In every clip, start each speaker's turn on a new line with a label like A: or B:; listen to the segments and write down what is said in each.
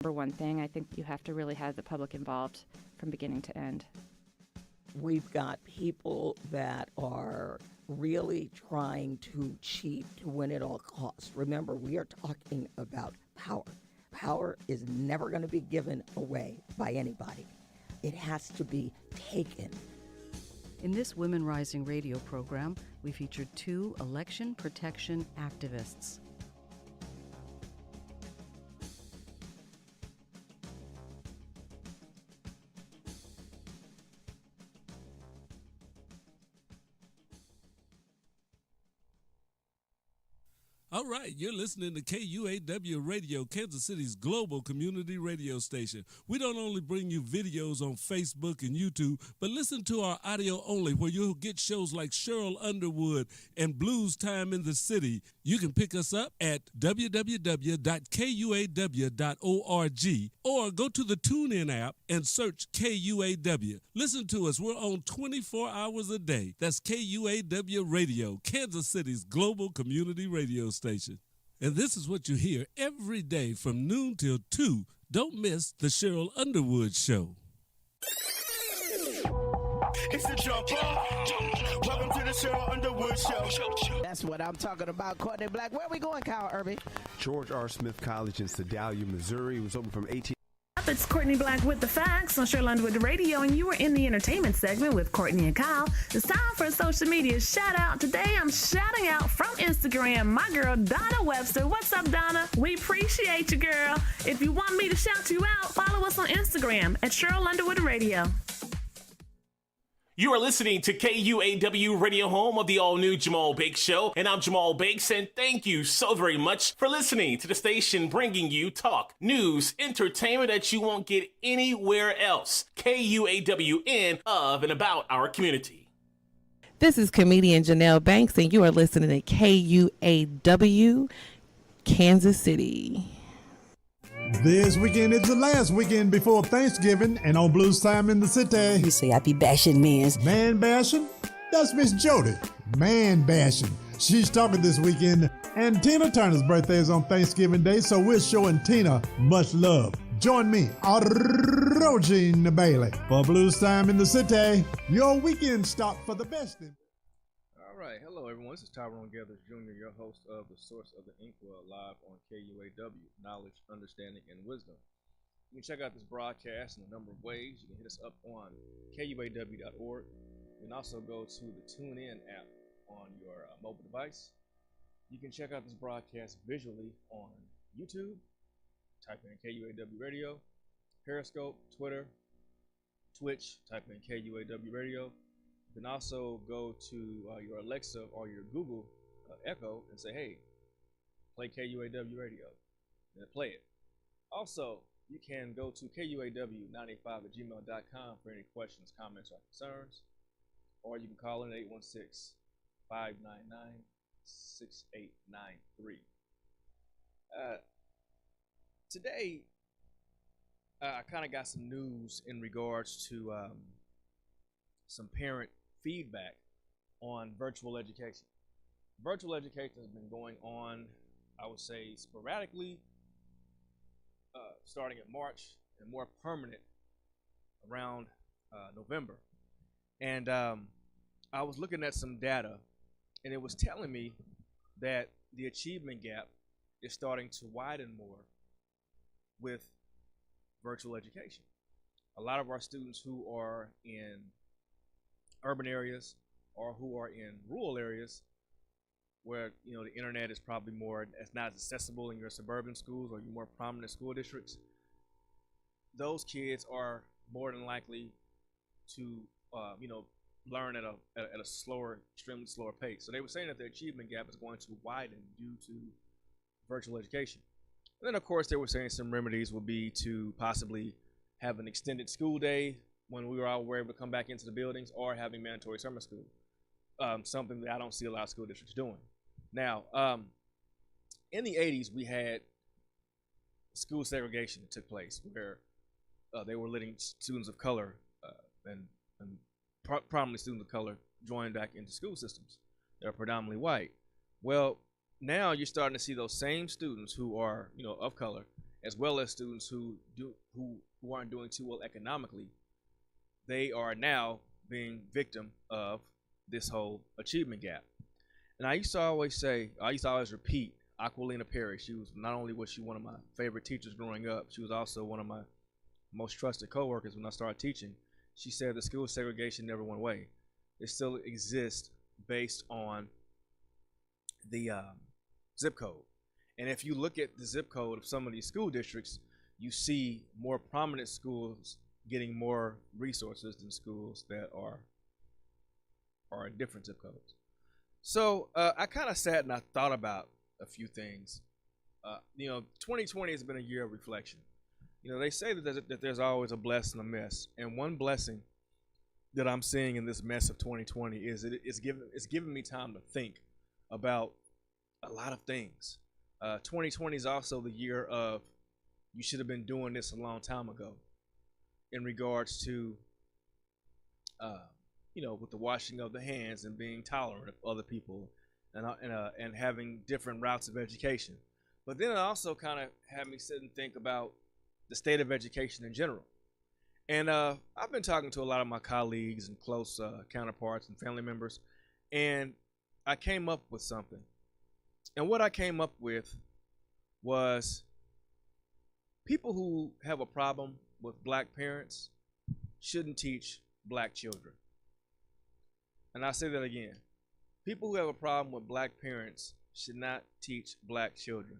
A: Number one thing, I think you have to really have the public involved from beginning to end.
B: We've got people that are really trying to cheat to win at all costs. Remember, we are talking about power. Power is never going to be given away by anybody. It has to be taken.
C: In this Women Rising radio program, we featured 2 election protection activists.
D: All right, you're listening to KUAW Radio, Kansas City's global community radio station. We don't only bring you videos on Facebook and YouTube, but listen to our audio only, where you'll get shows like Cheryl Underwood and Blues Time in the City. You can pick us up at www.kuaw.org or go to the TuneIn app and search KUAW. Listen to us. We're on 24 hours a day. That's KUAW Radio, Kansas City's global community radio station. And this is what you hear every day from noon till 2. Don't miss the Cheryl Underwood Show.
E: It's the jump off. Welcome to the Cheryl Underwood Show.
F: That's what I'm talking about, Courtney Black. Where are we going, Kyle Irving?
G: George R. Smith College in Sedalia, Missouri. It was open from 18.
H: It's Courtney Black with the facts on Cheryl Underwood Radio, and you are in the entertainment segment with Courtney and Kyle. It's time for a social media shout out. Today I'm shouting out from Instagram my girl Donna Webster. What's up, Donna? We appreciate you, girl. If you want me to shout you out, follow us on Instagram at Cheryl Underwood Radio.
I: You are listening to KUAW Radio, home of the all-new Jamal Bakes Show, and I'm Jamal Bakes, and thank you so very much for listening to the station bringing you talk, news, entertainment that you won't get anywhere else. KUAW, in, of, and about our community.
J: This is comedian Janelle Banks, and you are listening to KUAW, Kansas City.
K: This weekend is the last weekend before Thanksgiving, and on Blues Time in the City.
L: You say I be bashing men's.
K: Man bashing? That's Miss Jody. Man bashing. She's talking this weekend, and Tina Turner's birthday is on Thanksgiving Day, so we're showing Tina much love. Join me, Regina Bailey, for Blues Time in the City. Your weekend stop for the best.
M: All right, hello everyone. This is Tyrone Gathers Jr., your host of The Source of the Inkwell, live on KUAW, Knowledge, Understanding, and Wisdom. You can check out this broadcast in a number of ways. You can hit us up on KUAW.org. You can also go to the TuneIn app on your mobile device. You can check out this broadcast visually on YouTube. Type in KUAW Radio, Periscope, Twitter, Twitch, type in KUAW Radio. You can also go to your Alexa or your Google Echo and say, hey, play KUAW Radio, and play it. Also, you can go to KUAW95@gmail.com for any questions, comments, or concerns, or you can call in at 816-599-6893. Today, I kind of got some news in regards to some parent feedback on virtual education. Virtual education has been going on, I would say, sporadically, starting in March, and more permanent around November. And I was looking at some data, and it was telling me that the achievement gap is starting to widen more with virtual education. A lot of our students who are in urban areas or who are in rural areas where the internet is probably more, it's not as accessible in your suburban schools or your more prominent school districts, those kids are more than likely to learn at a slower, extremely slower pace. So they were saying that the achievement gap is going to widen due to virtual education. And then of course they were saying some remedies would be to possibly have an extended school day when we were all able to come back into the buildings, or having mandatory summer school, something that I don't see a lot of school districts doing. Now, in the 80s, we had school segregation that took place, where they were letting students of color and prominently students of color join back into school systems that are predominantly white. Well, now you're starting to see those same students who are of color as well as students who aren't doing too well economically, they are now being victim of this whole achievement gap. And I used to always repeat Aquilina Perry. Not only was she one of my favorite teachers growing up, she was also one of my most trusted coworkers when I started teaching. She said the school segregation never went away. It still exists based on the zip code. And if you look at the zip code of some of these school districts, you see more prominent schools getting more resources than schools that are in different zip codes. So I kind of sat and I thought about a few things. 2020 has been a year of reflection. They say that there's always a blessing and a mess. And one blessing that I'm seeing in this mess of 2020 is it's giving me time to think about a lot of things. 2020 is also the year of you should have been doing this a long time ago in regards to, with the washing of the hands and being tolerant of other people and having different routes of education. But then it also kind of had me sit and think about the state of education in general. And I've been talking to a lot of my colleagues and close counterparts and family members, and I came up with something. And what I came up with was people who have a problem with black parents shouldn't teach black children. And I'll say that again. People who have a problem with black parents should not teach black children.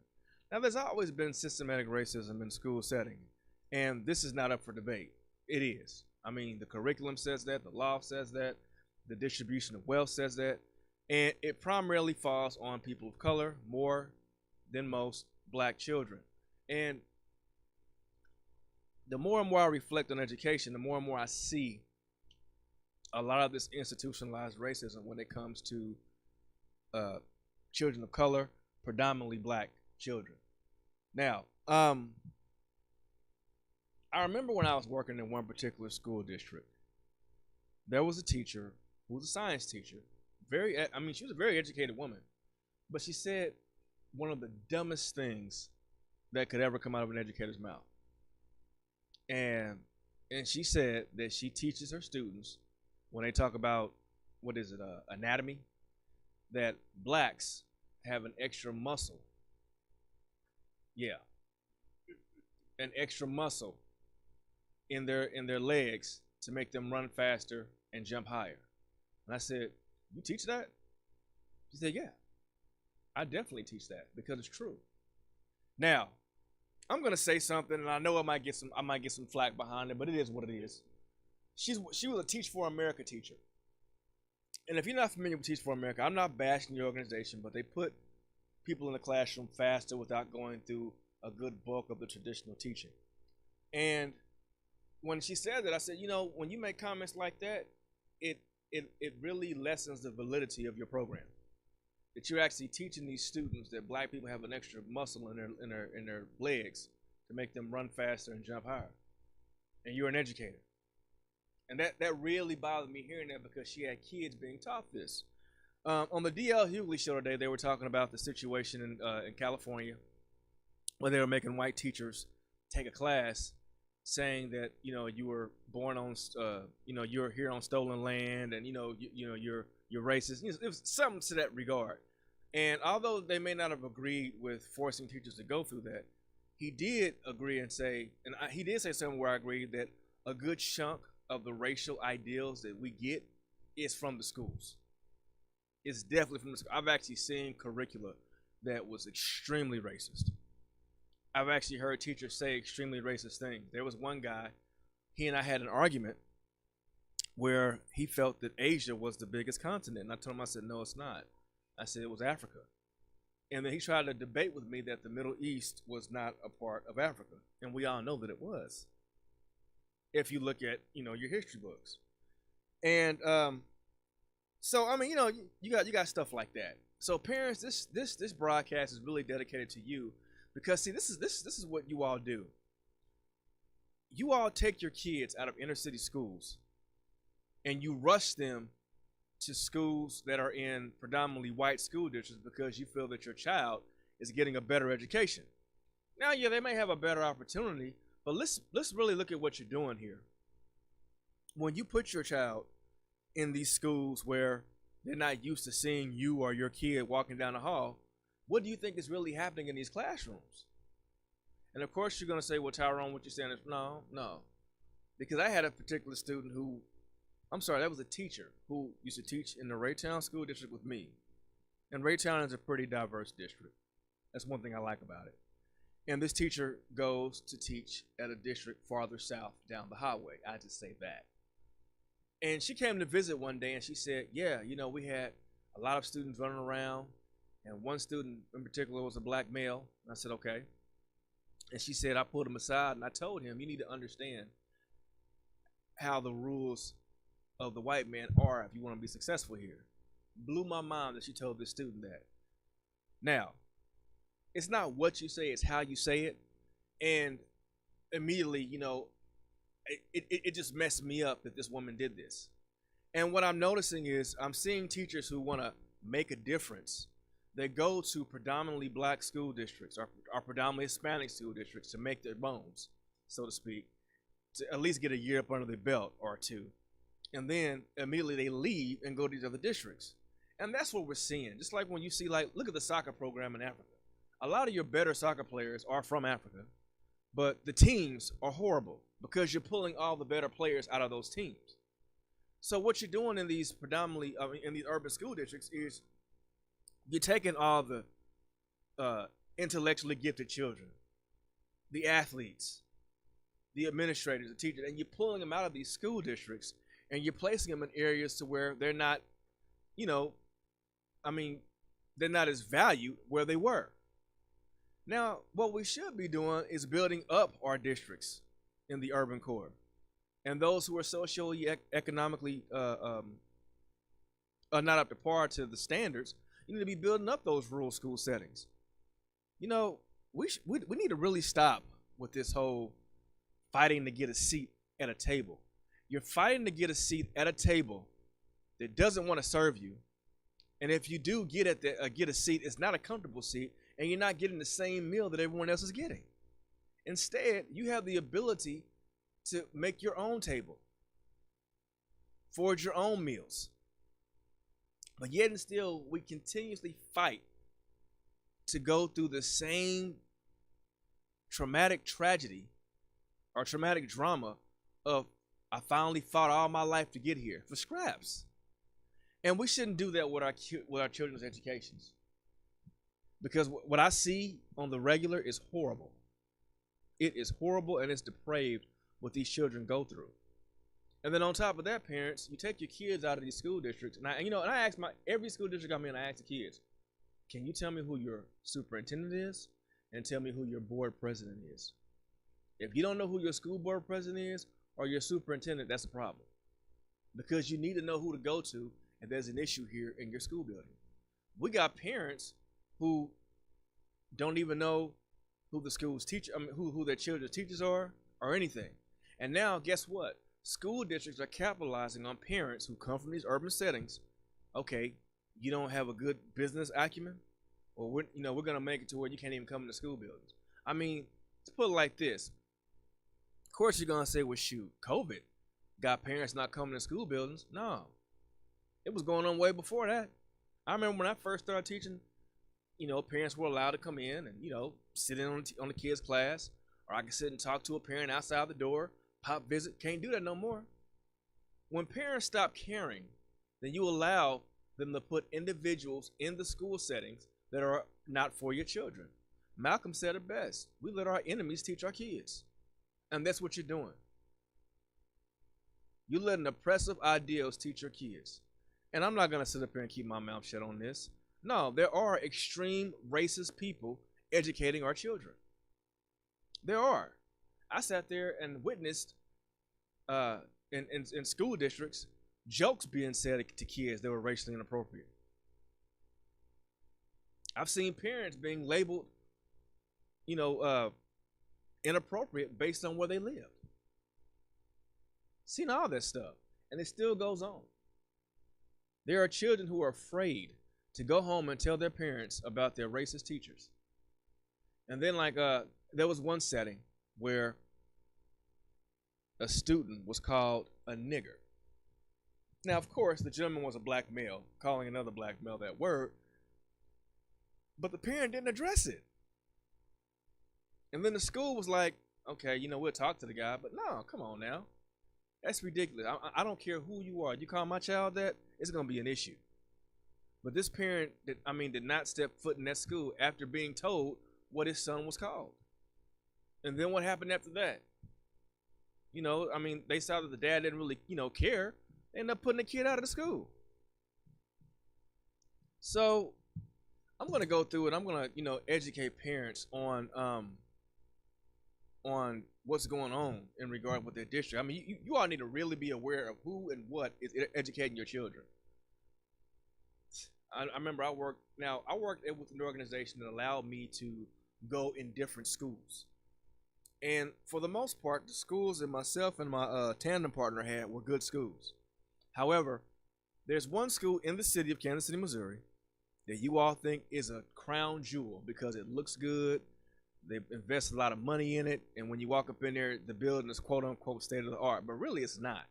M: Now, there's always been systematic racism in school setting, and this is not up for debate. It is. I mean, the curriculum says that, the law says that, the distribution of wealth says that, and it primarily falls on people of color more than most black children. And the more and more I reflect on education, the more and more I see a lot of this institutionalized racism when it comes to children of color, predominantly black children. Now, I remember when I was working in one particular school district, there was a teacher who was a science teacher. She was a very educated woman, but she said one of the dumbest things that could ever come out of an educator's mouth. And she said that she teaches her students when they talk about, anatomy, that blacks have an extra muscle. Yeah. An extra muscle in their legs to make them run faster and jump higher. And I said, "You teach that?" She said, "Yeah, I definitely teach that because it's true." Now, I'm gonna say something, and I know I might get some flack behind it, but it is what it is. She was a Teach for America teacher. And if you're not familiar with Teach for America, I'm not bashing the organization, but they put people in the classroom faster without going through a good bulk of the traditional teaching. And when she said that, I said, when you make comments like that, it really lessens the validity of your program. That you're actually teaching these students that black people have an extra muscle in their legs to make them run faster and jump higher. And you're an educator. And that really bothered me hearing that because she had kids being taught this. On the D.L. Hughley show today, they were talking about the situation in California where they were making white teachers take a class saying that, you were born on, you're here on stolen land and, you're racist. It was something to that regard. And although they may not have agreed with forcing teachers to go through that, he did agree and say, he did say something where I agreed that a good chunk of the racial ideals that we get is from the schools. It's definitely from the school. I've actually seen curricula that was extremely racist. I've actually heard teachers say extremely racist things. There was one guy, he and I had an argument where he felt that Asia was the biggest continent. And I told him, I said, no, it's not. I said it was Africa. And then he tried to debate with me that the Middle East was not a part of Africa. And we all know that it was, if you look at, your history books. And so, you got stuff like that. So parents, this broadcast is really dedicated to you because, see, this is what you all do. You all take your kids out of inner city schools and you rush them to schools that are in predominantly white school districts because you feel that your child is getting a better education. Now, yeah, they may have a better opportunity, but let's really look at what you're doing here. When you put your child in these schools where they're not used to seeing you or your kid walking down the hall, what do you think is really happening in these classrooms? And of course, you're going to say, well, Tyrone, what you're saying is no. Because I had a particular student who, that was a teacher who used to teach in the Raytown School District with me. And Raytown is a pretty diverse district. That's one thing I like about it. And this teacher goes to teach at a district farther south down the highway. I just say that. And she came to visit one day and she said, yeah, we had a lot of students running around. And one student in particular was a black male. And I said, okay. And she said, I pulled him aside and I told him, you need to understand how the rules of the white man are if you want to be successful here. Blew my mind that she told this student that. Now, it's not what you say, it's how you say it. And immediately, it just messed me up that this woman did this. And what I'm noticing is I'm seeing teachers who want to make a difference. They go to predominantly black school districts or predominantly Hispanic school districts to make their bones, so to speak, to at least get a year up under their belt or two. And then immediately they leave and go to these other districts. And that's what we're seeing. Just like when you see, look at the soccer program in Africa. A lot of your better soccer players are from Africa, but the teams are horrible because you're pulling all the better players out of those teams. So what you're doing in these in these urban school districts is you're taking all the intellectually gifted children, the athletes, the administrators, the teachers, and you're pulling them out of these school districts and you're placing them in areas to where they're not, they're not as valued where they were. Now, what we should be doing is building up our districts in the urban core. And those who are socioeconomically are not up to par to the standards, you need to be building up those rural school settings. We need to really stop with this whole fighting to get a seat at a table. You're fighting to get a seat at a table that doesn't want to serve you. And if you do get a seat, it's not a comfortable seat, and you're not getting the same meal that everyone else is getting. Instead, you have the ability to make your own table, forge your own meals. But yet and still, we continuously fight to go through the same traumatic tragedy or traumatic drama of I finally fought all my life to get here for scraps. And we shouldn't do that with our children's educations. Because what I see on the regular is horrible. It is horrible and it's depraved what these children go through. And then on top of that, parents, you take your kids out of these school districts. And I ask every school district I'm in, I ask the kids, can you tell me who your superintendent is? And tell me who your board president is. If you don't know who your school board president is or your superintendent, that's a problem. Because you need to know who to go to if there's an issue here in your school building. We got parents who don't even know who the school's teacher, who their children's teachers are or anything. And now, guess what? School districts are capitalizing on parents who come from these urban settings. Okay, you don't have a good business acumen, or we're going to make it to where you can't even come into school buildings. Let's put it like this. Of course, you're going to say, well, shoot, COVID got parents not coming to school buildings. No, it was going on way before that. I remember when I first started teaching, parents were allowed to come in and, sit in on the kids' class, or I could sit and talk to a parent outside the door, pop visit. Can't do that no more. When parents stop caring, then you allow them to put individuals in the school settings that are not for your children. Malcolm said it best. We let our enemies teach our kids. And that's what you're doing. You letting oppressive ideals teach your kids. And I'm not going to sit up here and keep my mouth shut on this. No, there are extreme racist people educating our children. There are. I sat there and witnessed in school districts jokes being said to kids that were racially inappropriate. I've seen parents being labeled, inappropriate based on where they live. Seen all that stuff, and it still goes on. There are children who are afraid to go home and tell their parents about their racist teachers. And then there was one setting where a student was called a nigger. Now, of course, the gentleman was a black male, calling another black male that word, but the parent didn't address it. And then the school was like, okay, we'll talk to the guy, but no, come on now. That's ridiculous. I don't care who you are. You call my child that, it's going to be an issue. But this parent, did not step foot in that school after being told what his son was called. And then what happened after that? They saw that the dad didn't really, care. They ended up putting the kid out of the school. So I'm going to go through it. I'm going to, educate parents on what's going on in regard with their district. You all need to really be aware of who and what is educating your children. I remember I worked with an organization that allowed me to go in different schools. And for the most part, the schools that myself and my tandem partner had were good schools. However, there's one school in the city of Kansas City, Missouri, that you all think is a crown jewel because it looks good. They've invested a lot of money in it. And when you walk up in there, the building is quote unquote state of the art, but really it's not.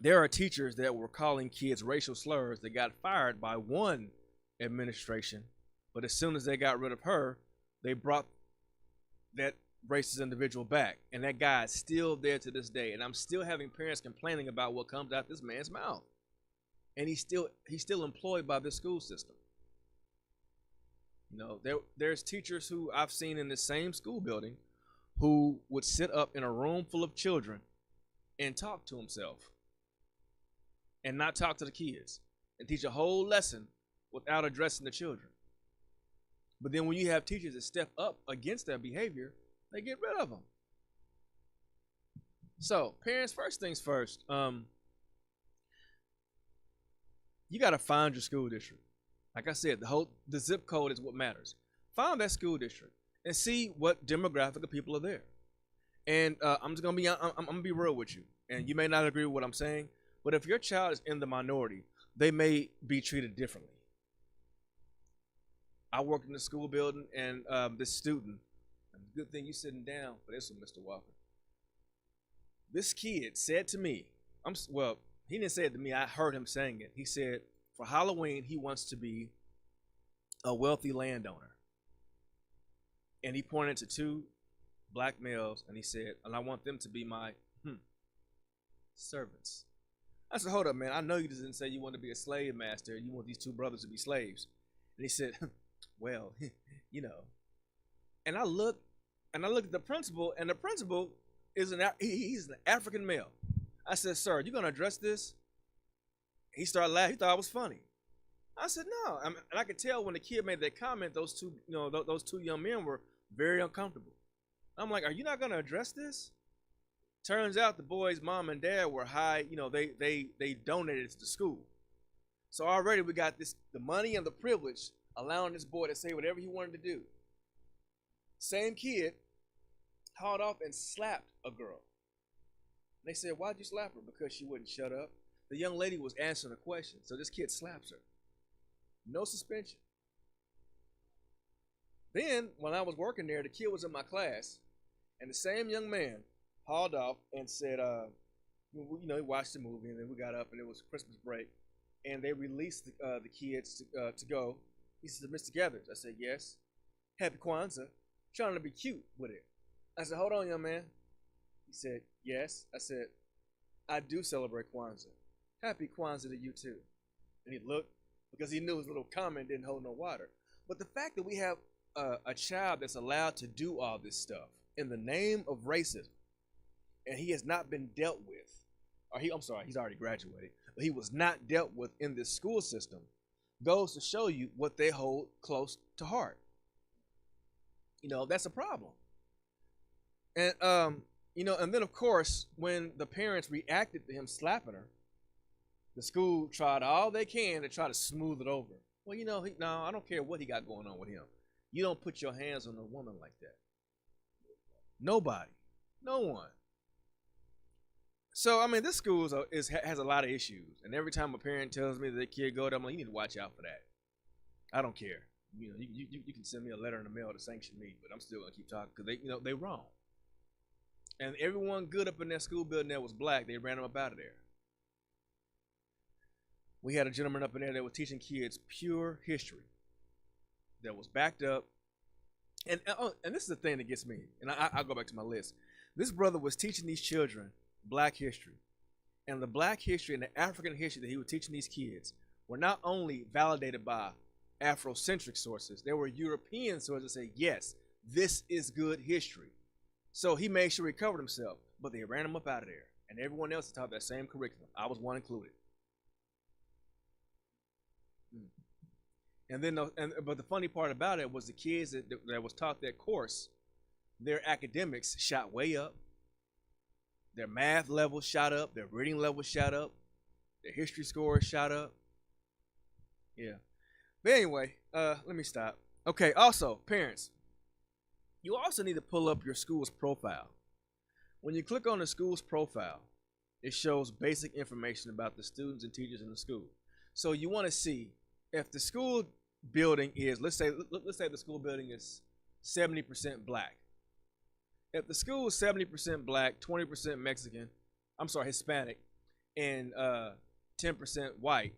M: There are teachers that were calling kids racial slurs that got fired by one administration, but as soon as they got rid of her, they brought that racist individual back, and that guy is still there to this day. And I'm still having parents complaining about what comes out this man's mouth, and he's still employed by this school system. There's teachers who I've seen in the same school building who would sit up in a room full of children and talk to himself and not talk to the kids and teach a whole lesson without addressing the children. But then when you have teachers that step up against their behavior, they get rid of them. So parents, first things first, you got to find your school district. Like I said, the zip code is what matters. Find that school district and see what demographic of people are there. And I'm gonna be real with you. And you may not agree with what I'm saying, but if your child is in the minority, they may be treated differently. I worked in the school building, and this student, good thing you sitting down for this one, Mr. Walker. This kid said to me, he didn't say it to me, I heard him saying it. He said, for Halloween, he wants to be a wealthy landowner. And he pointed to two black males, and he said, and I want them to be my servants. I said, hold up, man. I know you didn't say you want to be a slave master, and you want these two brothers to be slaves. And he said, well, And I looked at the principal, and the principal is he's an African male. I said, sir, you gonna address this? He started laughing. He thought I was funny. I said, no. And I could tell when the kid made that comment, those two young men were very uncomfortable. I'm like, are you not gonna address this? Turns out the boy's mom and dad were high. They donated to the school. So already we got the money and the privilege allowing this boy to say whatever he wanted to do. Same kid hauled off and slapped a girl. They said, why'd you slap her? Because she wouldn't shut up. The young lady was answering a question, so this kid slaps her. No suspension. Then, when I was working there, the kid was in my class, and the same young man hauled off and said, he watched the movie, and then we got up, and it was Christmas break, and they released the kids to go. He said, Mr. Gathers. I said, yes. Happy Kwanzaa. Trying to be cute with it. I said, hold on, young man. He said, yes. I said, I do celebrate Kwanzaa. Happy Kwanzaa to you too. And he looked, because he knew his little comment didn't hold no water. But the fact that we have a child that's allowed to do all this stuff in the name of racism, and he has not been dealt with, he's already graduated, but he was not dealt with in this school system, goes to show you what they hold close to heart. That's a problem. And, and then of course, when the parents reacted to him slapping her, the school tried all they can to try to smooth it over. Well, no, I don't care what he got going on with him. You don't put your hands on a woman like that. Nobody. No one. So, this school has a lot of issues. And every time a parent tells me that their kid go there, I'm like, you need to watch out for that. I don't care. You can send me a letter in the mail to sanction me, but I'm still gonna keep talking because they wrong. And everyone good up in that school building that was black, they ran them up out of there. We had a gentleman up in there that was teaching kids pure history that was backed up. And this is the thing that gets me, and I'll go back to my list. This brother was teaching these children black history. And the black history and the African history that he was teaching these kids were not only validated by Afrocentric sources, there were European sources that say, yes, this is good history. So he made sure he covered himself, but they ran him up out of there. And everyone else taught that same curriculum. I was one included. And then, but the funny part about it was the kids that was taught that course, their academics shot way up. Their math levels shot up. Their reading levels shot up. Their history scores shot up. Yeah. But anyway, let me stop. Okay, also, parents, you also need to pull up your school's profile. When you click on the school's profile, it shows basic information about the students and teachers in the school. So you want to see if the school building is, let's say the school building is 70% black. If the school is 70% black, 20% Mexican, Hispanic, and 10% white,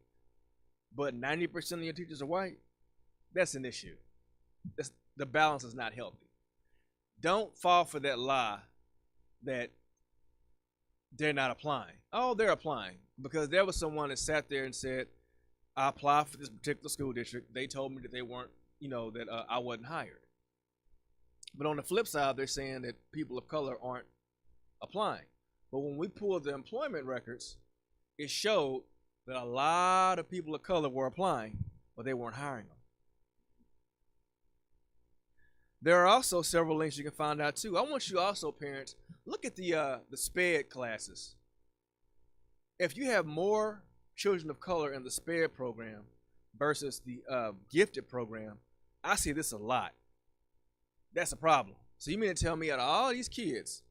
M: but 90% of your teachers are white, that's an issue. The balance is not healthy. Don't fall for that lie that they're not applying. Oh, they're applying, because there was someone that sat there and said, I applied for this particular school district. They told me that they weren't, that I wasn't hired. But on the flip side, they're saying that people of color aren't applying. But when we pulled the employment records, it showed that a lot of people of color were applying, but they weren't hiring them. There are also several links you can find out too. I want you also, parents, look at the SPED classes. If you have more children of color in the SPED program versus the gifted program, I see this a lot. That's a problem. So you mean to tell me out of all these kids,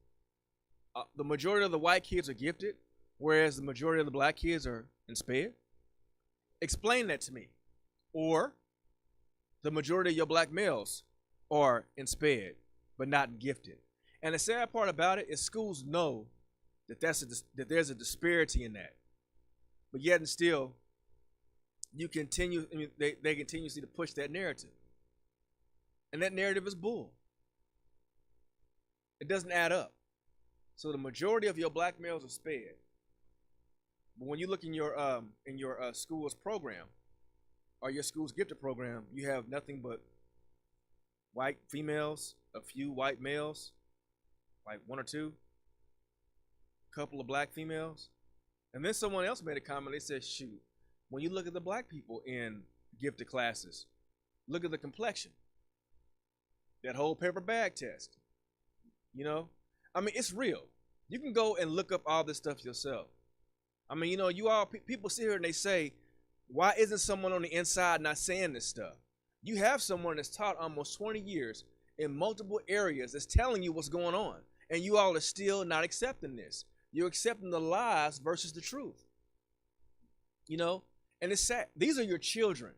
M: the majority of the white kids are gifted, whereas the majority of the black kids are in SPED? Explain that to me. Or the majority of your black males are in SPED, but not gifted. And the sad part about it is schools know that there's a disparity in that. But yet and still, they continuously to push that narrative. And that narrative is bull. It doesn't add up. So the majority of your black males are SPED. But when you look in your school's program, or your school's gifted program, you have nothing but white females, a few white males, like one or two, a couple of black females. And then someone else made a comment. They said, shoot, when you look at the black people in gifted classes, look at the complexion. That whole paper bag test. It's real. You can go and look up all this stuff yourself. People sit here and they say, why isn't someone on the inside not saying this stuff? You have someone that's taught almost 20 years in multiple areas that's telling you what's going on. And you all are still not accepting this. You're accepting the lies versus the truth. And it's sad. These are your children.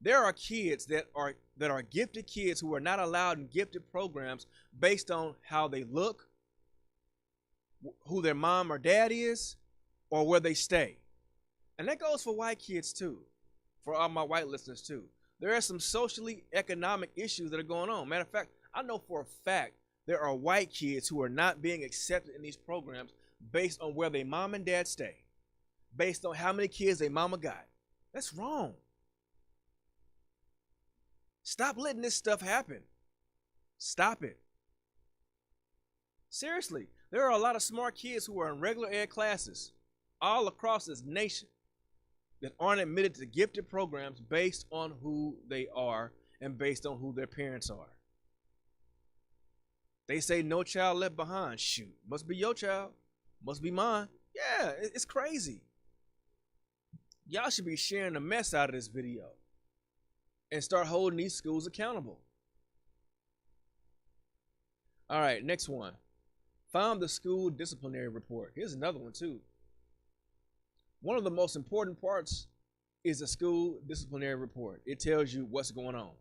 M: There are kids that are gifted kids who are not allowed in gifted programs based on how they look, who their mom or dad is, or where they stay. And that goes for white kids too, for all my white listeners too. There are some socially economic issues that are going on. Matter of fact, I know for a fact there are white kids who are not being accepted in these programs based on where their mom and dad stay, based on how many kids their mama got. That's wrong. Stop letting this stuff happen. Stop it. Seriously, there are a lot of smart kids who are in regular ed classes all across this nation that aren't admitted to gifted programs based on who they are and based on who their parents are. They say no child left behind. Shoot, must be your child. Must be mine. Yeah, it's crazy. Y'all should be sharing the mess out of this video and start holding these schools accountable. All right, next one. Found the school disciplinary report. Here's another one too. One of the most important parts is a school disciplinary report. It tells you what's going on.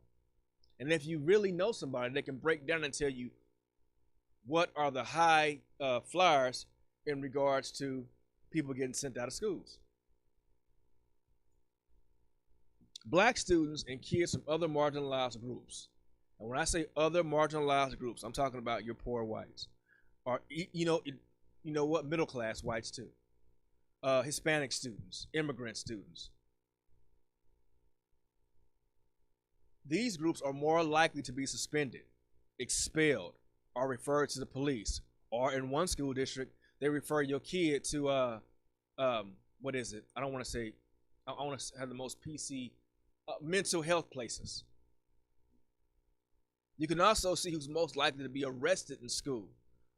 M: And if you really know somebody, they can break down and tell you what are the high flyers in regards to people getting sent out of schools. Black students and kids from other marginalized groups. And when I say other marginalized groups, I'm talking about your poor whites, or you know what, middle class whites too, Hispanic students, immigrant students. These groups are more likely to be suspended, expelled, or referred to the police. Or in one school district, they refer your kid to what is it? I don't want to say. I want to have the most PC mental health places. You can also see who's most likely to be arrested in school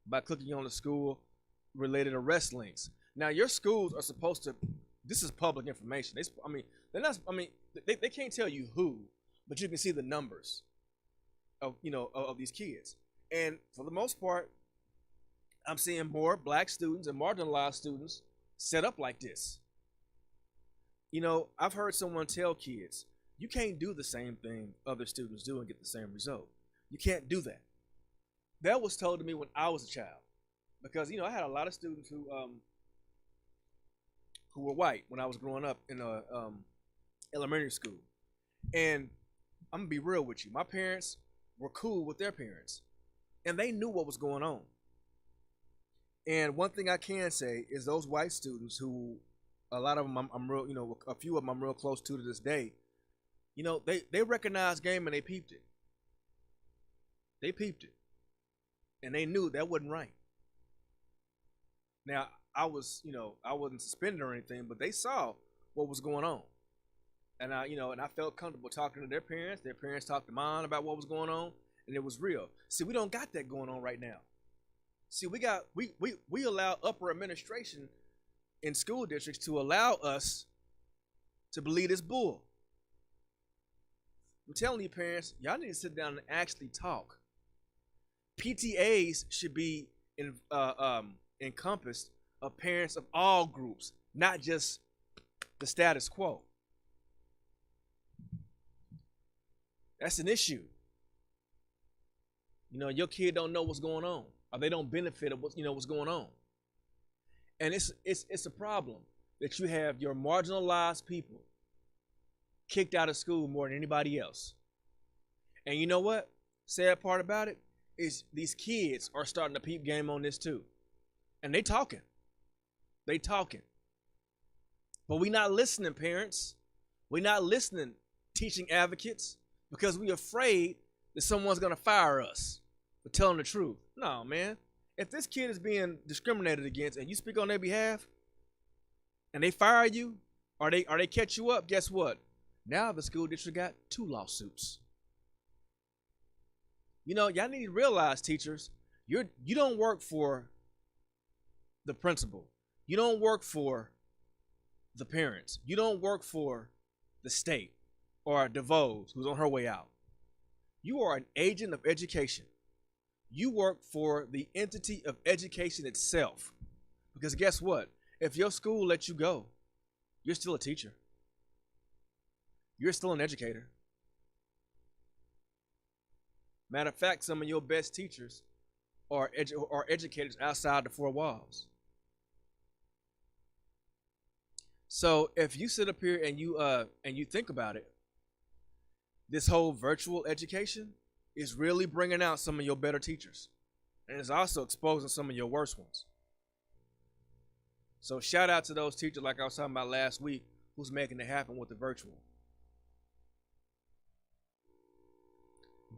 M: by clicking on the school-related arrest links. Now, your schools are supposed to. This is public information. They're not. They can't tell you who, but you can see the numbers of of these kids. And for the most part, I'm seeing more black students and marginalized students set up like this. I've heard someone tell kids, you can't do the same thing other students do and get the same result. You can't do that. That was told to me when I was a child, because I had a lot of students who were white when I was growing up in elementary school. And I'm gonna be real with you. My parents were cool with their parents, and they knew what was going on. And one thing I can say is those white students who, a lot of them I'm real, a few of them I'm real close to this day, they recognized game and they peeped it. They peeped it. And they knew that wasn't right. Now, I wasn't suspended or anything, but they saw what was going on. And I felt comfortable talking to their parents. Their parents talked to mine about what was going on, and it was real. See, we don't got that going on right now. See, we allow upper administration in school districts to allow us to believe this bull. I'm telling you, parents, y'all need to sit down and actually talk. PTAs should be encompassed of parents of all groups, not just the status quo. That's an issue. Your kid don't know what's going on, or they don't benefit of what's going on. And it's a problem that you have your marginalized people kicked out of school more than anybody else. And you know what? Sad part about it is these kids are starting to peep game on this too. And they talking. But we not listening, parents. We're not listening, teaching advocates, because we're afraid that someone's going to fire us for telling the truth. No, man. If this kid is being discriminated against and you speak on their behalf and they fire you or they catch you up, guess what? Now the school district got 2 lawsuits. Y'all need to realize, teachers, you don't work for the principal. You don't work for the parents. You don't work for the state or DeVos, who's on her way out. You are an agent of education. You work for the entity of education itself. Because guess what? If your school lets you go, you're still a teacher. You're still an educator. Matter of fact, some of your best teachers are educators outside the 4 walls. So if you sit up here and you think about it, this whole virtual education is really bringing out some of your better teachers, and it's also exposing some of your worst ones. So shout out to those teachers, like I was talking about last week, who's making it happen with the virtual.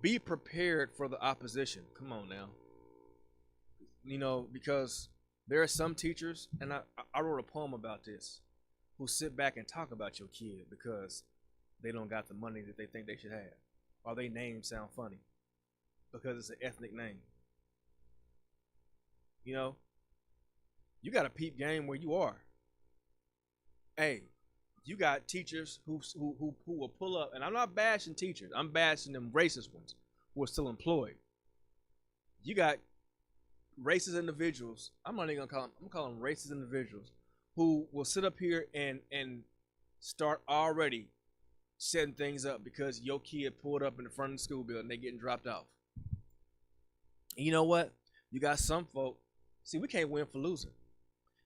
M: Be prepared for the opposition. Come on now. Because there are some teachers, and I wrote a poem about this, who sit back and talk about your kid because they don't got the money that they think they should have, or their names sound funny because it's an ethnic name. You got a peep game where you are. Hey, you got teachers who will pull up, and I'm not bashing teachers. I'm bashing them racist ones who are still employed. You got racist individuals. I'm not even gonna call them. I'm calling them racist individuals who will sit up here and start already setting things up because your kid pulled up in the front of the school building, they getting dropped off. And you know what? You got some folk, see, we can't win for losing.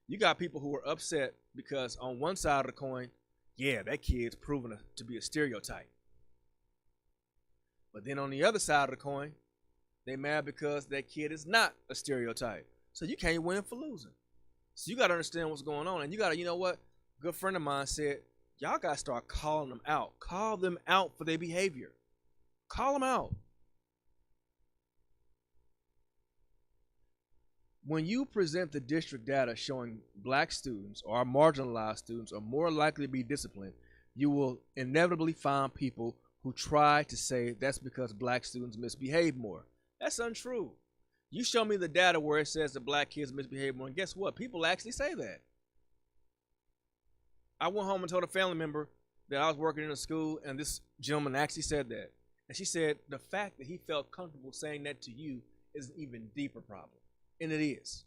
M: You got people who are upset because on one side of the coin, yeah, that kid's proven to be a stereotype. But then on the other side of the coin, they mad because that kid is not a stereotype. So you can't win for losing. So you got to understand what's going on. And you got to, you know what? A good friend of mine said, y'all got to start calling them out. Call them out for their behavior. Call them out. When you present the district data showing black students or marginalized students are more likely to be disciplined, you will inevitably find people who try to say that's because black students misbehave more. That's untrue. You show me the data where it says that black kids misbehave more, and guess what? People actually say that. I went home and told a family member that I was working in a school, and this gentleman actually said that. And she said the fact that he felt comfortable saying that to you is an even deeper problem. And it is.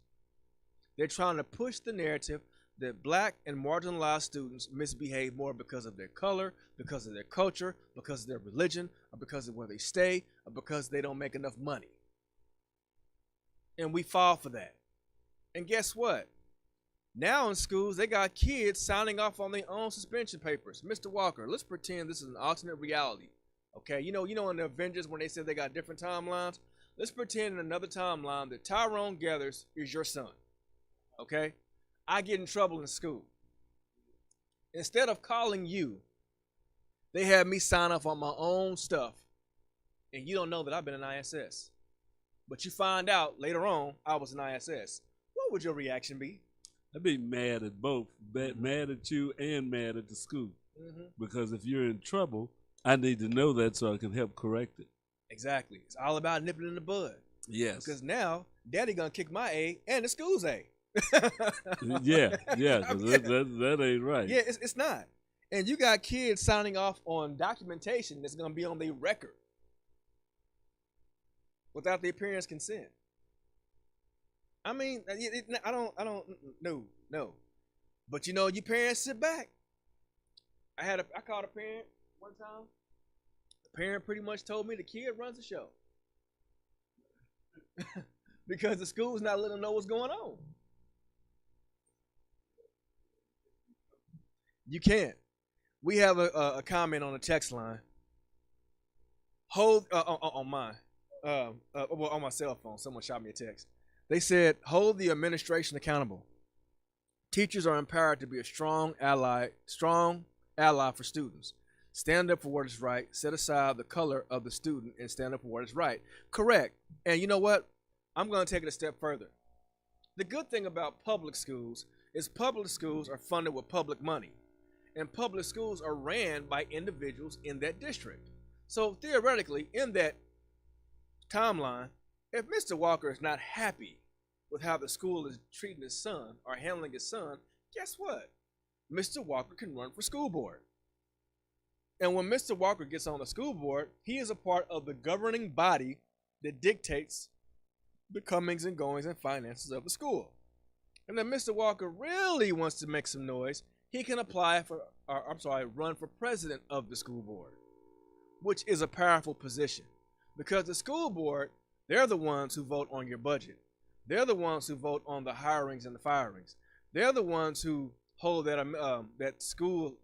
M: They're trying to push the narrative that black and marginalized students misbehave more because of their color, because of their culture, because of their religion, or because of where they stay, or because they don't make enough money. And we fall for that. And guess what? Now in schools, they got kids signing off on their own suspension papers. Mr. Walker, let's pretend this is an alternate reality. Okay, you know in the Avengers when they said they got different timelines? Let's pretend in another timeline that Tyrone Gathers is your son. Okay? I get in trouble in school. Instead of calling you, they had me sign off on my own stuff. And you don't know that I've been in ISS. But you find out later on I was in ISS. What would your reaction be?
D: I'd be mad at both. Mad at you and mad at the school.
M: Mm-hmm.
D: Because if you're in trouble, I need to know that so I can help correct it.
M: Exactly. It's all about nipping in the bud.
D: Yes.
M: Because now, daddy gonna kick my A and the school's A.
D: yeah, because that ain't right.
M: Yeah, it's not. And you got kids signing off on documentation that's gonna be on their record without their parents' consent. I mean, I don't, no. But you know, you parents sit back. I called a parent one time. The parent pretty much told me the kid runs the show. Because the school's not letting them know what's going on. You can't. We have a comment on the text line. Hold on mine. Well, on my cell phone. Someone shot me a text. They said, hold the administration accountable. Teachers are empowered to be a strong ally for students. Stand up for what is right. Set aside the color of the student and stand up for what is right. Correct. And you know what? I'm going to take it a step further. The good thing about public schools is public schools are funded with public money. And public schools are ran by individuals in that district. So theoretically, in that timeline, if Mr. Walker is not happy with how the school is treating his son or handling his son, guess what? Mr. Walker can run for school board. And when Mr. Walker gets on the school board, he is a part of the governing body that dictates the comings and goings and finances of the school. And if Mr. Walker really wants to make some noise, he can run for president of the school board, which is a powerful position. Because the school board, they're the ones who vote on your budget. They're the ones who vote on the hirings and the firings. They're the ones who hold that school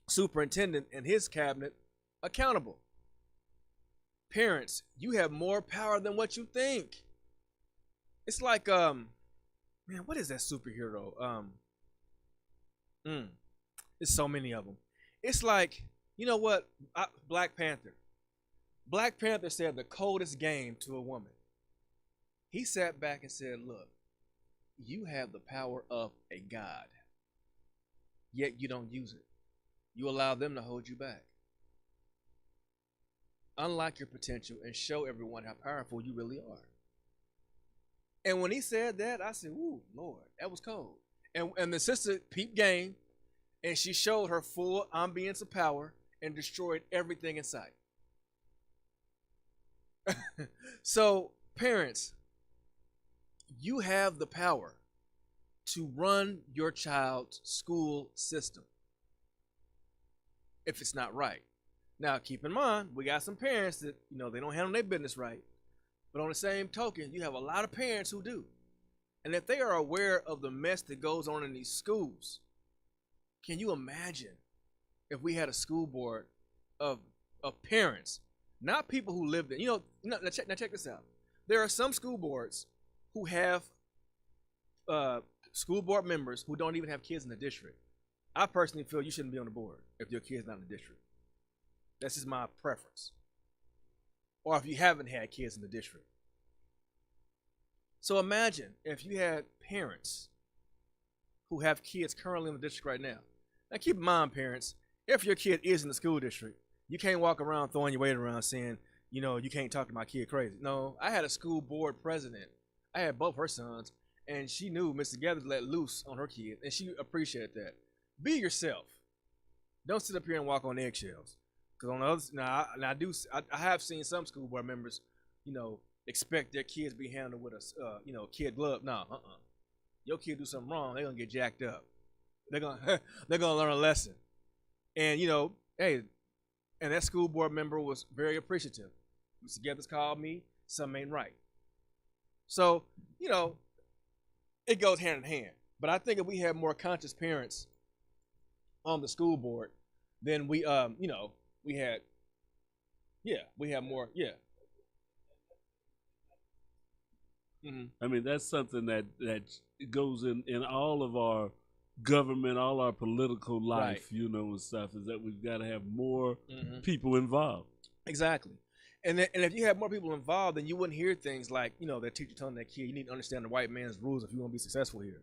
M: superintendent and his cabinet accountable. Parents, you have more power than what you think. It's like, man, what is that superhero? There's so many of them. It's like, you know what? Black Panther. Black Panther said the coldest game to a woman. He sat back and said, look, you have the power of a god, yet you don't use it. You allow them to hold you back. Unlock your potential and show everyone how powerful you really are. And when he said that, I said, ooh, Lord, that was cold. And the sister peeped game, and she showed her full ambience of power and destroyed everything in sight. So, parents, you have the power to run your child's school system. if it's not right. Now, keep in mind, we got some parents that, they don't handle their business right. But on the same token, you have a lot of parents who do. And if they are aware of the mess that goes on in these schools, can you imagine if we had a school board of parents, not people who live there? Now check this out. There are some school boards who have school board members who don't even have kids in the district. I personally feel you shouldn't be on the board if your kid's not in the district. That's just my preference. Or if you haven't had kids in the district. So imagine if you had parents who have kids currently in the district right now. Now keep in mind, parents, if your kid is in the school district, you can't walk around throwing your weight around saying, you can't talk to my kid crazy. No, I had a school board president. I had both her sons, and she knew Mr. Gathers let loose on her kid, and she appreciated that. Be yourself. Don't sit up here and walk on eggshells. Because on the other, I have seen some school board members, expect their kids be handled with a kid glove. No, Your kid do something wrong, they're gonna get jacked up. They're gonna learn a lesson. And hey, and that school board member was very appreciative. Mr. Gathers called me, something ain't right. So, it goes hand in hand. But I think if we had more conscious parents on the school board, then we had more, yeah. Mm-hmm.
D: I mean, that's something that goes in all of our government, all our political life,
M: right.
D: And stuff, is that we've got to have more people involved.
M: Exactly. And if you have more people involved, then you wouldn't hear things like, their teacher telling that kid, you need to understand the white man's rules if you want to be successful here.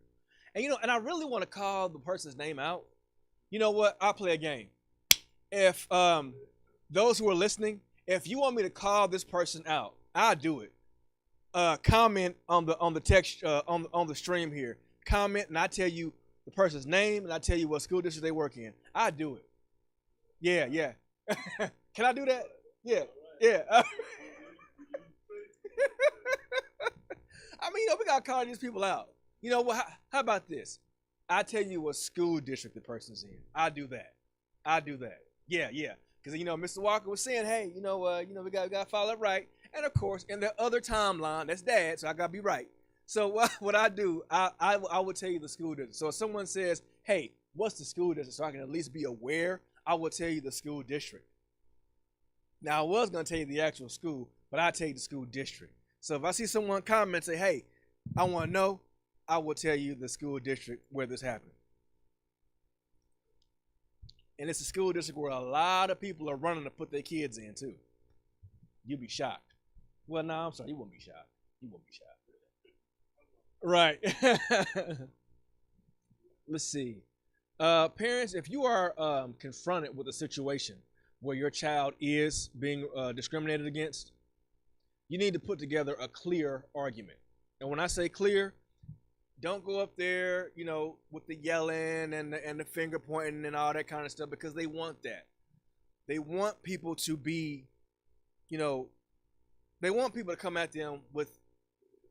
M: And, and I really want to call the person's name out. You know what? I'll play a game. If those who are listening, if you want me to call this person out, I'll do it. Comment on the text on the stream here. Comment, and I tell you the person's name, and I tell you what school district they work in. I do it. Yeah. Can I do that? Yeah. I mean, we gotta call these people out. How about this? I tell you what school district the person's in. I do that. Yeah. Because Mr. Walker was saying, hey, we gotta follow it right. And of course, in the other timeline, that's Dad, so I gotta be right. So what I do, I will tell you the school district. So if someone says, hey, what's the school district, so I can at least be aware, I will tell you the school district. Now, I was gonna tell you the actual school, but I'll tell you the school district. So if I see someone comment and say, hey, I want to know, I will tell you the school district where this happened. And it's a school district where a lot of people are running to put their kids in too. You'll be shocked. Well, no, I'm sorry, you won't be shocked. Right. Let's see. Parents, if you are confronted with a situation where your child is being discriminated against, you need to put together a clear argument. And when I say clear, don't go up there, with the yelling and the finger pointing and all that kind of stuff, because they want that. They want people to be, they want people to come at them with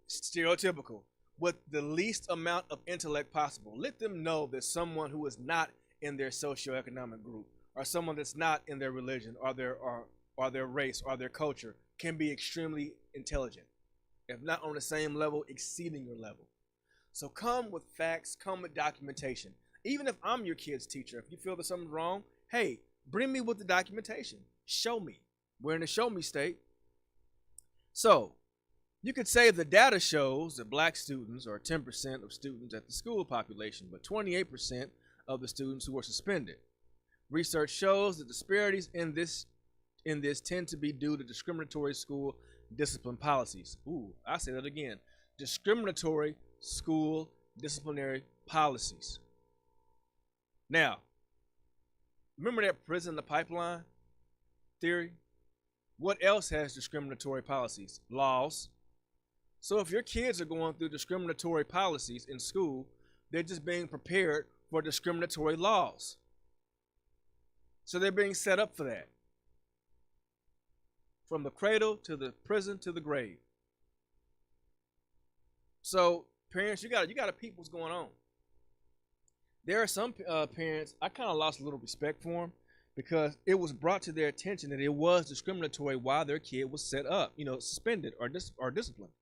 M: stereotypical, with the least amount of intellect possible. Let them know that someone who is not in their socioeconomic group, or someone that's not in their religion, or their race, or their culture, can be extremely intelligent, if not on the same level, exceeding your level. So come with facts, come with documentation. Even if I'm your kid's teacher, if you feel that something's wrong, hey, bring me with the documentation. Show me. We're in the show me state. So you could say the data shows that black students are 10% of students at the school population, but 28% of the students who are suspended. Research shows that disparities in this tend to be due to discriminatory school discipline policies. Ooh, I say that again. Discriminatory school disciplinary policies. Now, remember that prison in the pipeline theory? What else has discriminatory policies? Laws. So if your kids are going through discriminatory policies in school, they're just being prepared for discriminatory laws. So they're being set up for that. From the cradle to the prison to the grave. So parents, you gotta peep what's going on. There are some parents, I kind of lost a little respect for them. because it was brought to their attention that it was discriminatory while their kid was set up, suspended or disciplined.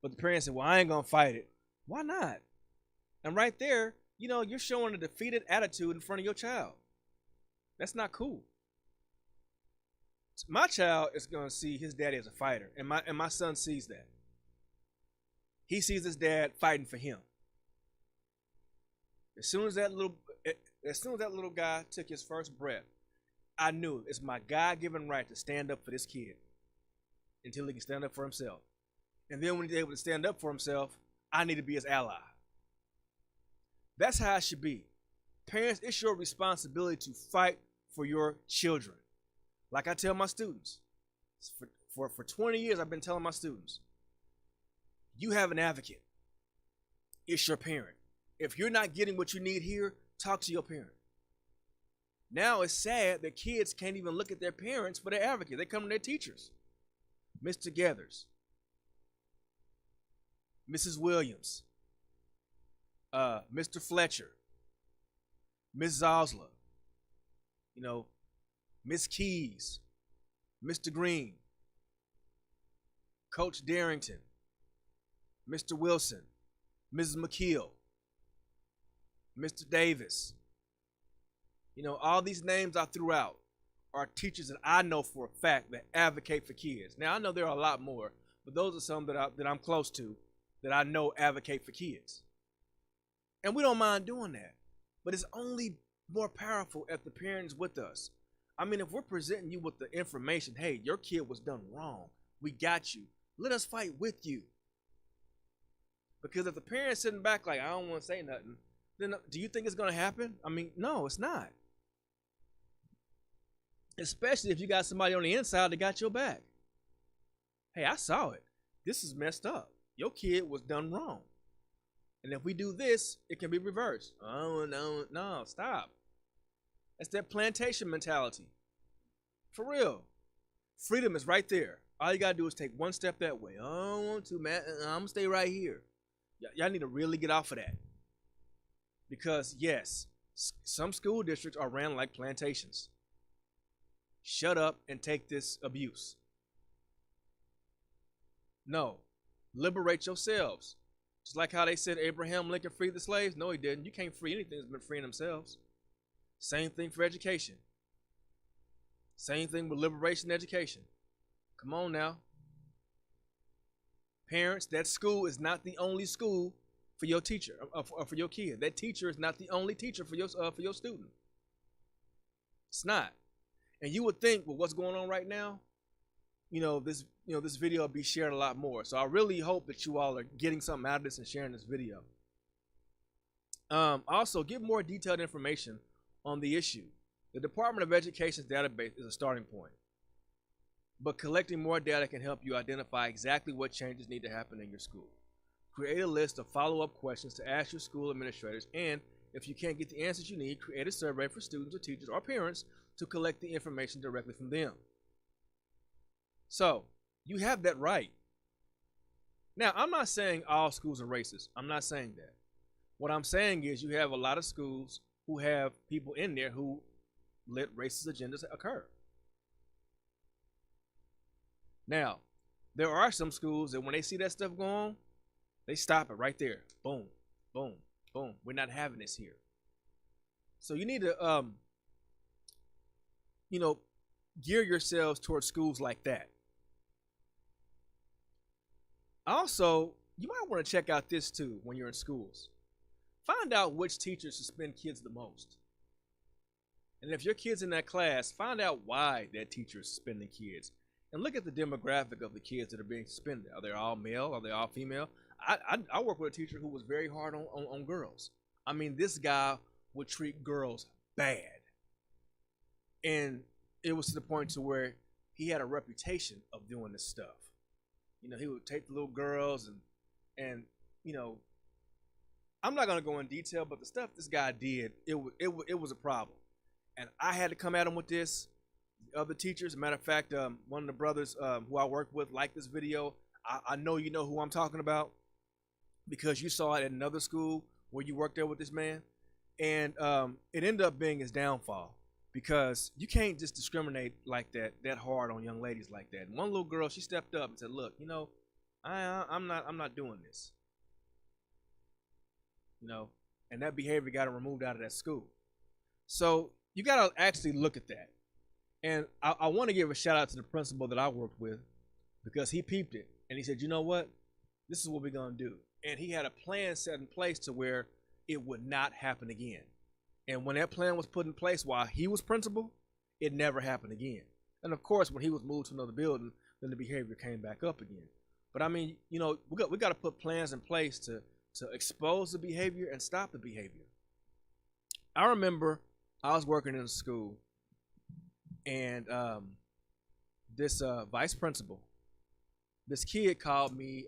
M: But the parents said, well, I ain't going to fight it. Why not? And right there, you're showing a defeated attitude in front of your child. That's not cool. My child is going to see his daddy as a fighter, and my son sees that. He sees his dad fighting for him. As soon as that little guy took his first breath, I knew it's my God-given right to stand up for this kid until he can stand up for himself. And then when he's able to stand up for himself, I need to be his ally. That's how it should be. Parents, it's your responsibility to fight for your children. Like I tell my students, for 20 years I've been telling my students, you have an advocate. It's your parent. If you're not getting what you need here, talk to your parent. Now it's sad that kids can't even look at their parents for their advocate. They come to their teachers. Mr. Gathers, Mrs. Williams, Mr. Fletcher, Ms. Osler, Miss Keys, Mr. Green, Coach Darrington, Mr. Wilson, Mrs. McKeel, Mr. Davis. All these names I threw out are teachers that I know for a fact that advocate for kids. Now, I know there are a lot more, but those are some that I'm close to that I know advocate for kids. And we don't mind doing that. But it's only more powerful if the parents with us. I mean, if we're presenting you with the information, hey, your kid was done wrong, we got you. Let us fight with you. Because if the parent's sitting back like, I don't want to say nothing, then do you think it's going to happen? I mean, no, it's not. Especially if you got somebody on the inside that got your back. Hey, I saw it. This is messed up. Your kid was done wrong. And if we do this, it can be reversed. Oh, no, stop. That's that plantation mentality. For real. Freedom is right there. All you got to do is take one step that way. I don't want to, man. I'm going to stay right here. Y'all need to really get off of that. Because, yes, some school districts are ran like plantations. Shut up and take this abuse. No. Liberate yourselves. Just like how they said Abraham Lincoln freed the slaves. No, he didn't. You can't free anything that's been freeing themselves. Same thing for education. Same thing with liberation education. Come on now. Parents, that school is not the only school for your teacher or for your kid. That teacher is not the only teacher for your student. It's not. And you would think with what's going on right now, this video will be shared a lot more. So I really hope that you all are getting something out of this and sharing this video. Also, give more detailed information on the issue. The Department of Education's database is a starting point, but collecting more data can help you identify exactly what changes need to happen in your school. Create a list of follow-up questions to ask your school administrators, and if you can't get the answers you need, create a survey for students or teachers or parents to collect the information directly from them. So, you have that right. Now, I'm not saying all schools are racist. I'm not saying that. What I'm saying is you have a lot of schools who have people in there who let racist agendas occur. Now, there are some schools that when they see that stuff going on, they stop it right there. Boom, boom, boom. We're not having this here. So you need to, gear yourselves towards schools like that. Also, you might want to check out this too when you're in schools. Find out which teachers suspend kids the most. And if your kid's in that class, find out why that teacher is suspending kids. And look at the demographic of the kids that are being suspended. Are they all male? Are they all female? I work with a teacher who was very hard on girls. I mean, this guy would treat girls bad. And it was to the point to where he had a reputation of doing this stuff. He would take the little girls and I'm not going to go in detail, but the stuff this guy did, it was a problem. And I had to come at him with this. The other teachers, as a matter of fact, one of the brothers who I work with liked this video. I know you know who I'm talking about because you saw it at another school where you worked there with this man. And it ended up being his downfall. because you can't just discriminate like that hard on young ladies like that. And one little girl, she stepped up and said, "Look, you know, I'm not doing this." You know, and that behavior got her removed out of that school. So you got to actually look at that. And I want to give a shout out to the principal that I worked with, because he peeped it and he said, "You know what? This is what we're going to do." And he had a plan set in place to where it would not happen again. And when that plan was put in place while he was principal, it never happened again. And of course, when he was moved to another building, then the behavior came back up again. But I mean, you know, we got to put plans in place to expose the behavior and stop the behavior. I remember I was working in a school, and this vice principal, this kid called me,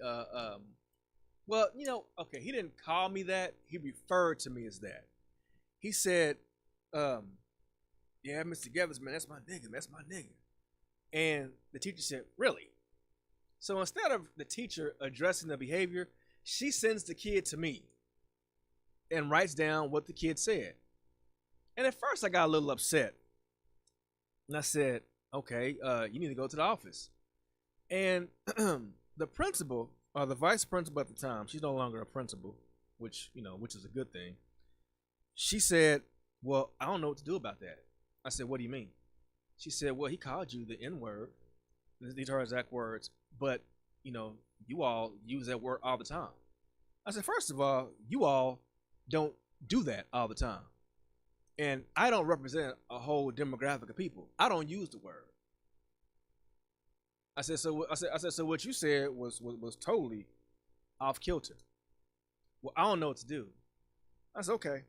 M: well, you know, okay, he didn't call me that. He referred to me as that. He said, "Yeah, Mr. Gevers, man, that's my nigga. And the teacher said, "Really?" So instead of the teacher addressing the behavior, she sends the kid to me and writes down what the kid said. And at first I got a little upset. And I said, "Okay, you need to go to the office." And the principal, or the vice principal at the time, she's no longer a principal, which is a good thing. She said, "Well, I don't know what to do about that." I said, "What do you mean?" She said, "Well, he called you the N-word." These are her exact words. "But, you know, you all use that word all the time." I said, "First of all, you all don't do that all the time. And I don't represent a whole demographic of people. I don't use the word." I said, so what you said was totally off kilter. "Well, I don't know what to do." I said, "Okay.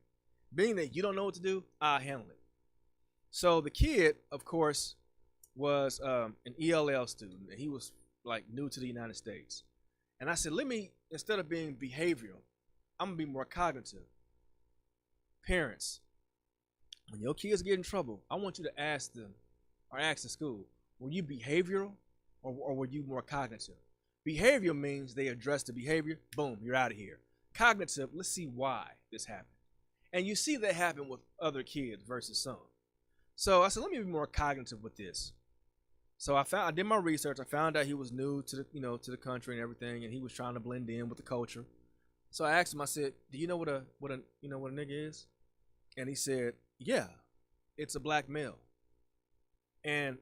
M: Being that you don't know what to do, I'll handle it." So the kid, of course, was an ELL student, and he was like new to the United States. And I said, instead of being behavioral, I'm gonna be more cognitive. Parents, when your kids get in trouble, I want you to ask them, or ask the school, were you behavioral or were you more cognitive? Behavioral means they address the behavior, boom, you're out of here. Cognitive, let's see why this happened. And you see that happen with other kids versus some. So I said, let me be more cognitive with this. So I did my research. I found out he was new to the country and everything, and he was trying to blend in with the culture. So I asked him. I said, "Do you know what a nigga is?" And he said, "Yeah, it's a black male." And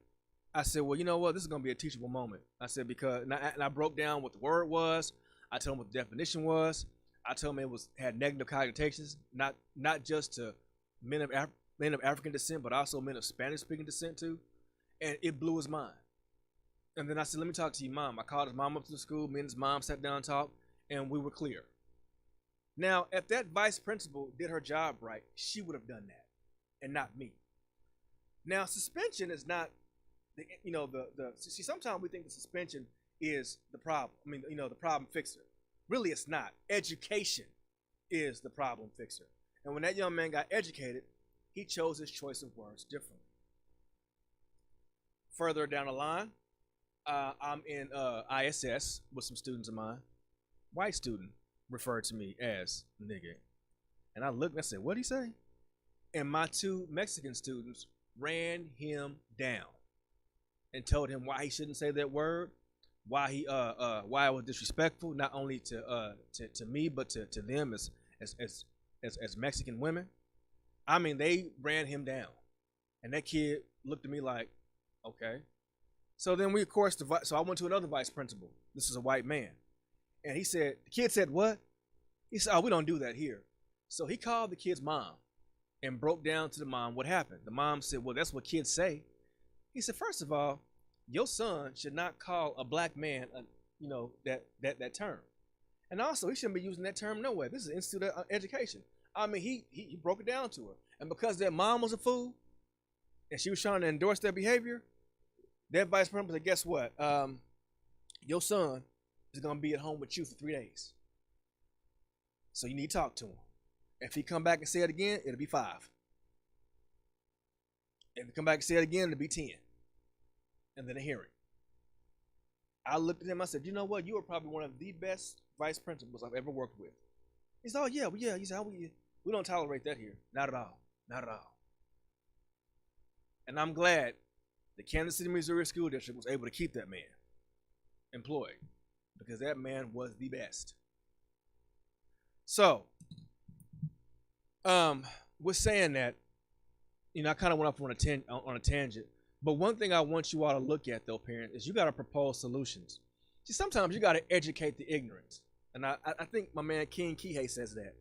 M: I said, "Well, you know what? This is gonna be a teachable moment." I said, because and I broke down what the word was. I told him what the definition was. I told him had negative connotations, not just to men of African descent, but also men of Spanish speaking descent too. And it blew his mind. And then I said, "Let me talk to your mom." I called his mom up to the school. Me and his mom sat down and talked, and we were clear. Now, if that vice principal did her job right, she would have done that, and not me. Now, suspension is not, see, sometimes we think the suspension is the problem. I mean, the problem fixer. Really, it's not. Education is the problem fixer. And when that young man got educated, he chose his choice of words differently. Further down the line, I'm in ISS with some students of mine. White student referred to me as nigga. And I looked and I said, "What'd he say?" And my two Mexican students ran him down and told him why he shouldn't say that word, why it was disrespectful, not only to me, but to them as Mexican women. I mean, they ran him down. And that kid looked at me like, okay. So then we, of course, so I went to another vice principal. This is a white man. And the kid said, "What?" He said, "Oh, we don't do that here." So he called the kid's mom and broke down to the mom what happened. The mom said, "Well, that's what kids say." He said, "First of all, your son should not call a black man, that term. And also, he shouldn't be using that term nowhere. This is an institute of education." I mean, he broke it down to her. And because their mom was a fool, and she was trying to endorse their behavior, that vice principal said, "Guess what? Your son is going to be at home with you for 3 days. So you need to talk to him. If he come back and say it again, it'll be 5. If he come back and say it again, it'll be 10. And then a hearing." I looked at him. I said, "You know what? You are probably one of the best vice principals I've ever worked with." He said, "Oh, yeah. He said, we don't tolerate that here. Not at all. Not at all." And I'm glad the Kansas City, Missouri School District was able to keep that man employed because that man was the best. So, with saying that, I kind of went off on a tangent. But one thing I want you all to look at, though, parents, is you got to propose solutions. See, sometimes you got to educate the ignorant. And I think my man King Kihei says that.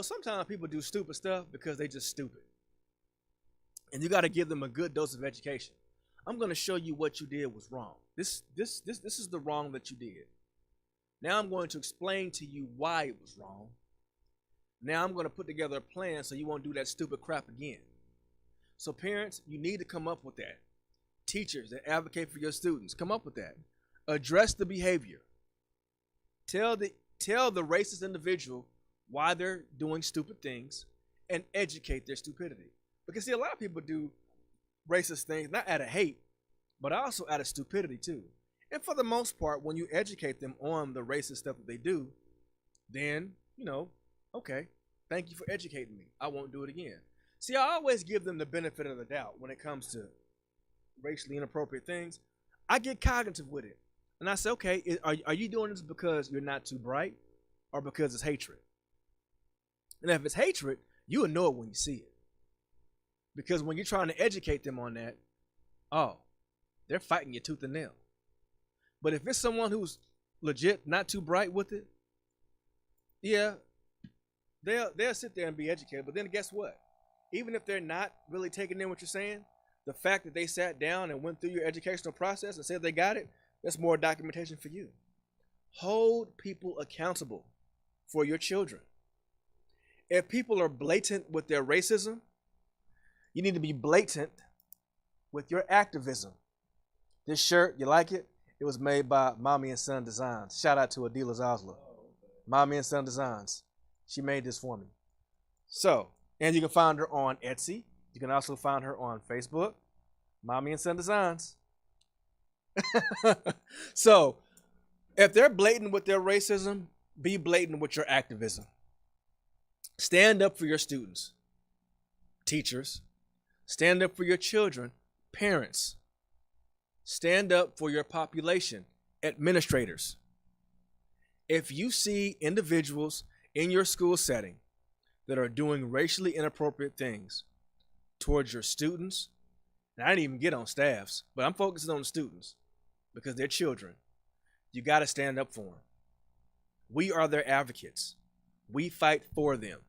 M: Sometimes people do stupid stuff because they just stupid. And you got to give them a good dose of education. I'm going to show you what you did was wrong. This is the wrong that you did. Now I'm going to explain to you why it was wrong. Now I'm going to put together a plan so you won't do that stupid crap again. So parents, you need to come up with that. Teachers that advocate for your students, come up with that. Address the behavior. Tell the racist individual why they're doing stupid things and educate their stupidity. Because see, a lot of people do racist things, not out of hate, but also out of stupidity too. And for the most part, when you educate them on the racist stuff that they do, then, okay, thank you for educating me. I won't do it again. See, I always give them the benefit of the doubt when it comes to racially inappropriate things. I get cognitive with it. And I say, okay, are you doing this because you're not too bright or because it's hatred? And if it's hatred, you will know it when you see it. Because when you're trying to educate them on that, they're fighting you tooth and nail. But if it's someone who's legit not too bright with it, yeah, they'll sit there and be educated. But then guess what? Even if they're not really taking in what you're saying, the fact that they sat down and went through your educational process and said they got it, that's more documentation for you. Hold people accountable for your children. If people are blatant with their racism, you need to be blatant with your activism. This shirt, you like it? It was made by Mommy and Son Designs. Shout out to Adila Zosler. Mommy and Son Designs. She made this for me. So, and you can find her on Etsy. You can also find her on Facebook. Mommy and Son Designs. So, if they're blatant with their racism, be blatant with your activism. Stand up for your students, teachers. Stand up for your children, parents. Stand up for your population, administrators. If you see individuals in your school setting that are doing racially inappropriate things towards your students, and I didn't even get on staffs, but I'm focusing on the students because they're children, you got to stand up for them. We are their advocates. We fight for them.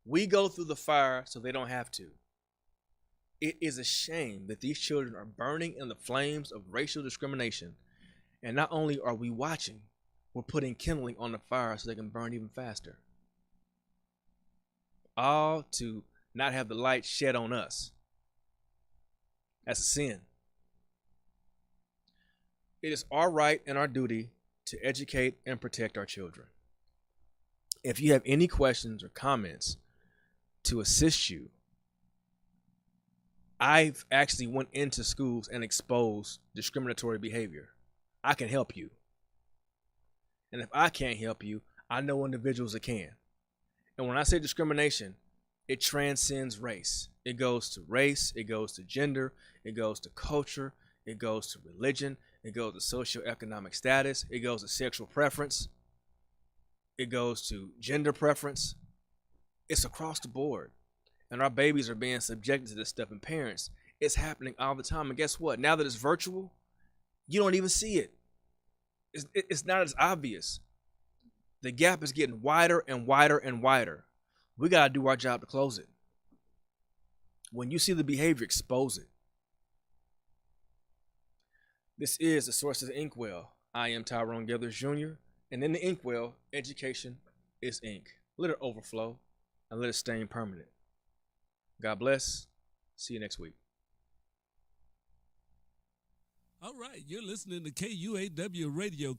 M: We go through the fire so they don't have to. It is a shame that these children are burning in the flames of racial discrimination. And not only are we watching, we're putting kindling on the fire so they can burn even faster. All to not have the light shed on us. That's a sin. It is our right and our duty to educate and protect our children. If you have any questions or comments to assist you, I've actually went into schools and exposed discriminatory behavior. I can help you. And if I can't help you, I know individuals that can. And when I say discrimination, it transcends race. It goes to race, it goes to gender, it goes to culture, it goes to religion, it goes to socioeconomic status, it goes to sexual preference, it goes to gender preference. It's across the board. And our babies are being subjected to this stuff. And parents, it's happening all the time. And guess what? Now that it's virtual, you don't even see it. It's not as obvious. The gap is getting wider and wider and wider. We got to do our job to close it. When you see the behavior, expose it. This is the Sources of Inkwell. I am Tyrone Githers Jr. And in the Inkwell, education is ink. Let it overflow and let it stain permanent. God bless. See you next week.
D: All right, you're listening to KUAW Radio,